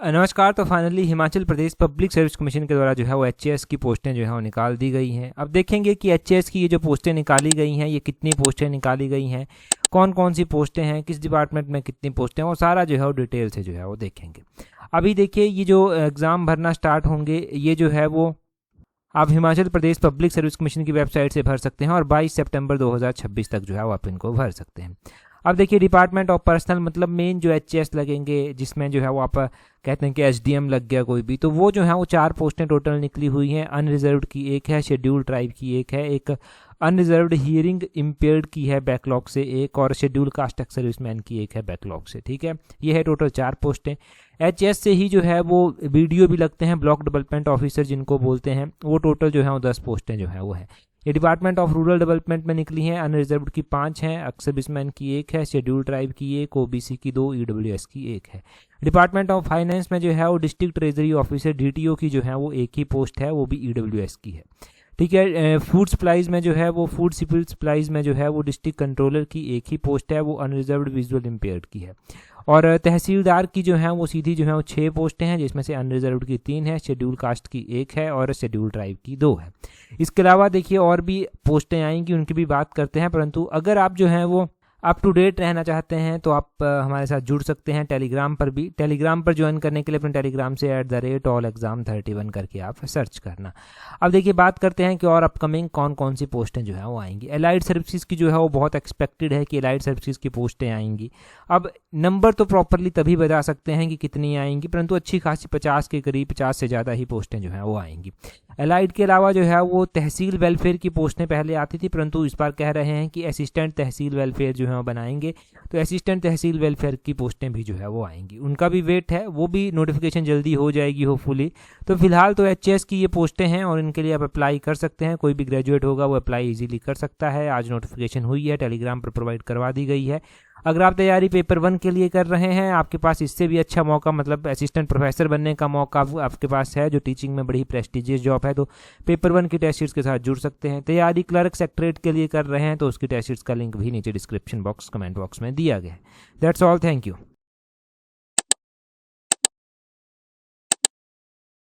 नमस्कार। तो finally Himachal Pradesh public service commission के द्वारा जो है वो एचएएस की पोस्टें जो है वो निकाल दी गई हैं। अब देखेंगे कि एचएएस की ये जो पोस्टें निकाली गई हैं ये कितनी पोस्टें निकाली गई हैं, कौन कौन सी पोस्टें हैं, किस डिपार्टमेंट में कितनी पोस्टें हैं, वो सारा जो है वो डिटेल से जो है वो देखेंगे। अभी देखिए ये जो एग्ज़ाम भरना स्टार्ट होंगे ये जो है वो आप Himachal Pradesh public service commission की वेबसाइट से भर सकते हैं और 22 सितंबर 2026 तक जो है वो आप इनको भर सकते हैं। अब देखिए डिपार्टमेंट ऑफ पर्सनल मतलब मेन जो एचएएस लगेंगे जिसमें जो है वो आप कहते हैं कि एसडीएम लग गया कोई भी, तो वो जो है वो 4 पोस्टें टोटल निकली हुई हैं। अनरिजर्व्ड की एक है, शेड्यूल ट्राइब की एक है, एक अनरिजर्व्ड हियरिंग इम्पेयर्ड की है बैकलॉग से एक, और शेड्यूल कास्ट एक्स सर्विसमैन की एक है बैकलॉग से। ठीक है, ये है टोटल 4 पोस्टें। एचएएस से ही जो है वो वीडियो भी लगते हैं, ब्लॉक डेवलपमेंट ऑफिसर जिनको बोलते हैं, वो टोटल जो है वो 10 पोस्टें जो है वो है। ये डिपार्टमेंट ऑफ रूरल डेवलपमेंट में निकली हैं। अनरिजर्व्ड की 5 हैं, एक्स सर्विसमैन की 1 है, शेड्यूल ट्राइब की 1, ओबीसी की 2, ईडब्ल्यूएस की 1 है। डिपार्टमेंट ऑफ फाइनेंस में जो है वो डिस्ट्रिक्ट ट्रेजरी ऑफिसर डीटीओ की जो है वो 1 ही पोस्ट है, वो भी ईडब्ल्यूएस की है। ठीक है, फूड सप्लाईज में जो है वो फूड सिविल सप्लाईज में जो है वो डिस्ट्रिक्ट कंट्रोलर की 1 ही पोस्ट है, वो अनरिजर्व्ड विजुअल इम्पेयर्ड की है। और तहसीलदार की जो है वो सीधी जो है वो 6 पोस्टें हैं, जिसमें से अनरिजर्व्ड की 3 है, शेड्यूल कास्ट की 1 है और शेड्यूल ट्राइब की 2 है। इसके अलावा देखिए और भी पोस्टें आएंगी, उनकी भी बात करते हैं, परंतु अगर आप जो है वो अप टू डेट रहना चाहते हैं तो आप हमारे साथ जुड़ सकते हैं टेलीग्राम पर भी। टेलीग्राम पर ज्वाइन करने के लिए अपने टेलीग्राम से @allexam31 करके आप सर्च करना। अब देखिए बात करते हैं कि और अपकमिंग कौन कौन सी पोस्टें जो है वो आएंगी। एलाइड सर्विसेज की जो है वो बहुत एक्सपेक्टेड है कि एलाइड सर्विसेज की पोस्टें आएंगी। अब नंबर तो प्रॉपरली तभी बता सकते हैं कि कितनी आएंगी, परंतु अच्छी खासी 50 के करीब, 50 से ज़्यादा ही पोस्टें जो हैं वो आएंगी। एलाइड के अलावा जो है वो तहसील वेलफेयर की पोस्टें पहले आती थी, परंतु इस बार कह रहे हैं कि असिस्टेंट तहसील वेलफेयर जो है वो बनाएंगे, तो असिस्टेंट तहसील वेलफेयर की पोस्टें भी जो है वो आएंगी। उनका भी वेट है, वो भी नोटिफिकेशन जल्दी हो जाएगी होपफुली। तो फिलहाल तो एचएएस की ये पोस्टें हैं और इनके लिए आप अप्लाई कर सकते हैं। कोई भी ग्रेजुएट होगा वो अप्लाई इजीली कर सकता है। आज नोटिफिकेशन हुई है, टेलीग्राम पर प्रोवाइड करवा दी गई है। अगर आप तैयारी पेपर 1 के लिए कर रहे हैं, आपके पास इससे भी अच्छा मौका मतलब असिस्टेंट प्रोफेसर बनने का मौका आपके पास है, जो टीचिंग में बड़ी प्रेस्टिजियस जॉब है, तो पेपर 1 की टेस्ट सीट्स के साथ जुड़ सकते हैं। तैयारी क्लर्क सेक्रेटरीट के लिए कर रहे हैं तो उसकी टेस्ट सीट्स का लिंक भी नीचे डिस्क्रिप्शन बॉक्स कमेंट बॉक्स में दिया गया है। That's all, thank you.